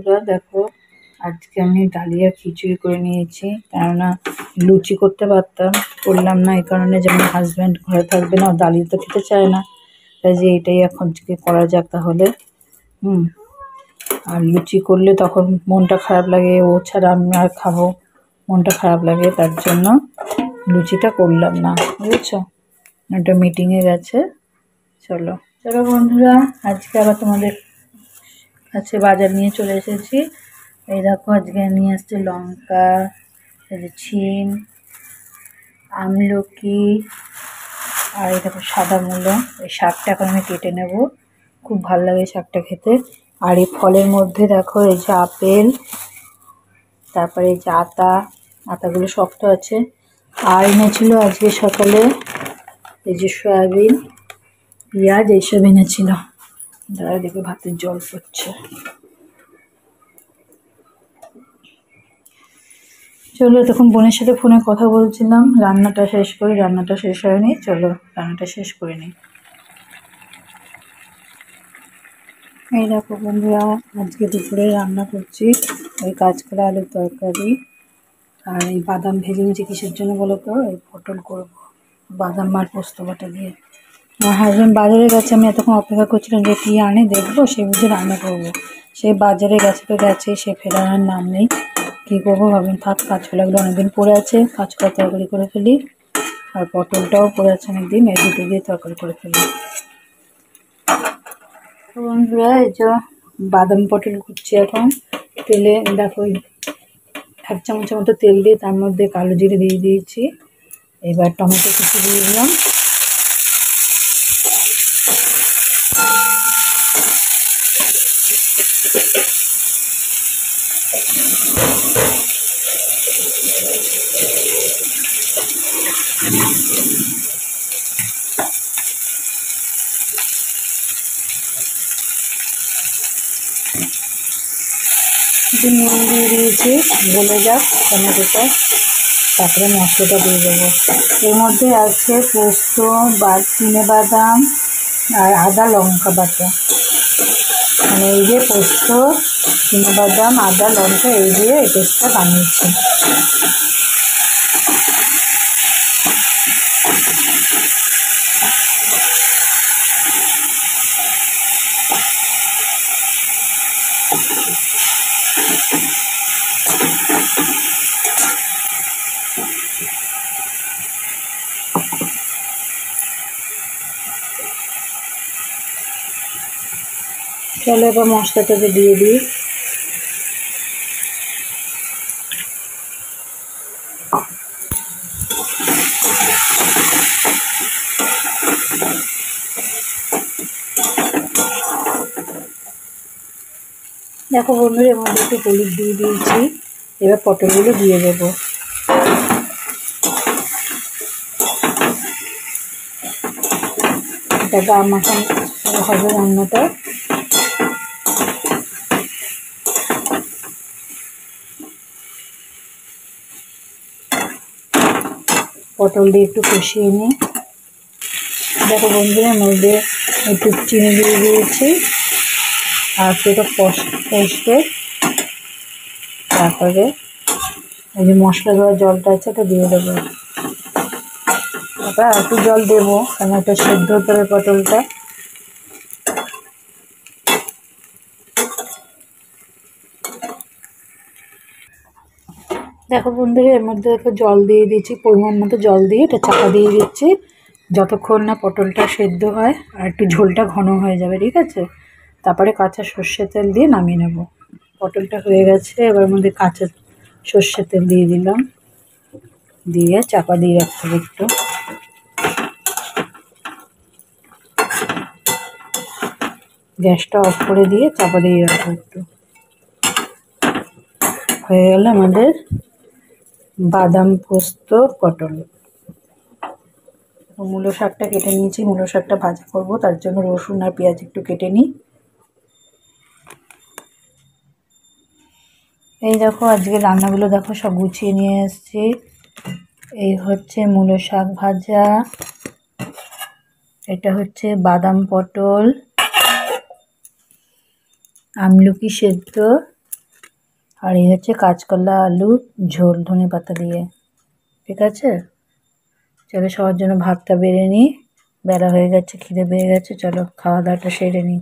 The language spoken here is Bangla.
বন্ধুরা দেখো, আজকে আমি ডালিয়া খিচুড়ি করে নিয়েছি। কেননা লুচি করতে পারতাম, করলাম না এই কারণে যে আমার হাজব্যান্ড ঘরে থাকবে না, ডালিয়া তো খেতে চায় না, তাই যে এটাই এখন থেকে করা যাক তাহলে। আর লুচি করলে তখন মনটা খারাপ লাগে, ও ছাড়া আমি আর খাবো, মনটা খারাপ লাগে, তার জন্য লুচিটা করলাম না, বুঝেছো। একটা মিটিংয়ে গেছে। চলো চলো বন্ধুরা, আজকে আবার তোমাদের কাছে বাজার নিয়ে চলে এসেছি। এই দেখো, আজকে নিয়ে এসেছি লঙ্কা, শিম, আমলকি, আর এই দেখো সাদা মূলো। এই শাকটা এখন আমি কেটে নেব, খুব ভালো লাগে শাকটা খেতে। আর এই ফলের মধ্যে দেখো, এই যে আপেল, তারপরে এই যে আতাগুলো শক্ত আছে। আর এনেছিল আজকে সকালে এই যে সয়াবিন, পেঁয়াজ, এইসব এনেছিল। দাঁড়া দেখে ভাতের জল পড়ছে। চলো, তখন বোনের সাথে ফোনে কথা বলছিলাম, রান্নাটা শেষ করি, রান্নাটা শেষ হয়নি, চলো রান্নাটা শেষ করে নিই। এই দেখো বন্ধুরা, আজকে দুপুরে রান্না করছি ওই কাঁচকলা আলুর তরকারি। আর এই বাদাম ভেজে নিয়েছি কিসের জন্য বলো তো, এই পটল করবো বাদাম আর পোস্ত বাটা দিয়ে। আমার হাজব্যান্ড বাজারে গেছে, আমি এতক্ষণ অপেক্ষা করছিলাম যে কী আনে দেখবো, সে বুঝে রান্না করবো। সে বাজারে গেছে তো গেছে, সে ফেরার নাম নেই। কী করবো ভাবলাম থাক, কাঁচকলাগুলো অনেকদিন পড়ে আছে, কাঁচকলা তরকারি করে ফেলি। আর পটলটাও পড়ে আছে অনেকদিন, এই দুটো দিয়ে তরকারি করে ফেলি। তো বন্ধুরা, এই যে বাদাম পটল করছি এখন। তেলে দেখো 1 চামচের মতো তেল দিয়ে তার মধ্যে কালো জিরে দিয়ে দিয়েছি। এবার টমেটো কুচি দিয়ে দিলাম। নুন দিয়ে দিয়েছি, গলে যাক টমেটোটা, তারপরে মশলাটা দিয়ে দেবো। এর মধ্যে আছে পোস্ত, চিনেবাদাম আর আদা লঙ্কা বাটা। মানে এই যে পোস্ত, চিনেবাদাম, আদা লঙ্কা এই দিয়ে এই পেস্টটা বানিয়েছি। চলো এবার মশলাটাকে দিয়ে দিই। দেখো বন্ধুরা, এর মধ্যে একটু হলুদ দিয়ে দিয়েছি। এবার পটলগুলো দিয়ে দেবো। এটা গা মাখানো হবে রান্নাটা। পটল দিয়ে একটু কষিয়ে নিই। দেখো বন্ধুরা, এর মধ্যে একটু চিনি দিয়ে দিয়েছি আর সেটা কষতে তারপরে এই যে মশলা দেওয়ার জলটা আছে ওটা দিয়ে দেবো। তারপর একটু জল দেবো, কারণ এটা সেদ্ধ হতে হবে পটলটা। দেখো বন্ধুরা, এর মধ্যে একটু জল দিয়ে দিচ্ছি, পরিমাণ মতো জল দিয়ে এটা চাপা দিয়ে দিচ্ছি যতক্ষণ না পটলটা সেদ্ধ হয় আর একটু ঝোলটা ঘন হয়ে যাবে, ঠিক আছে। তারপরে কাঁচা সর্ষের তেল দিয়ে নামিয়ে নেব। পটলটা হয়ে গেছে, এবার মধ্যে কাঁচা সর্ষের তেল দিয়ে দিলাম, দিয়ে চাপা দিয়ে রাখতে হবে একটু। গ্যাসটা অফ করে দিয়ে চাপা দিয়ে রাখবো একটু। হয়ে গেল আমাদের বাদাম পোস্ত পটল। মূলো শাকটা কেটে নিয়েছি, মূলো শাকটা ভাজা করব, তার জন্য রসুন আর পেঁয়াজ একটু কেটে নিই। এই দেখো, আজকে রান্নাগুলো দেখো সব গুছিয়ে নিয়ে এসেছি। এই হচ্ছে মূলো শাক ভাজা, এটা হচ্ছে বাদাম পটল, আমলকি সেদ্ধ, আর এই হচ্ছে কাঁচকলা আলু ঝোল ধনে পাতা দিয়ে। ঠিক আছে, চলো সবার জন্য ভাতটা বেড়ে নিই। বেলা হয়ে গেছে, খিদে পেয়ে গেছে, চলো খাওয়া দাওয়াটা সেরে নিই।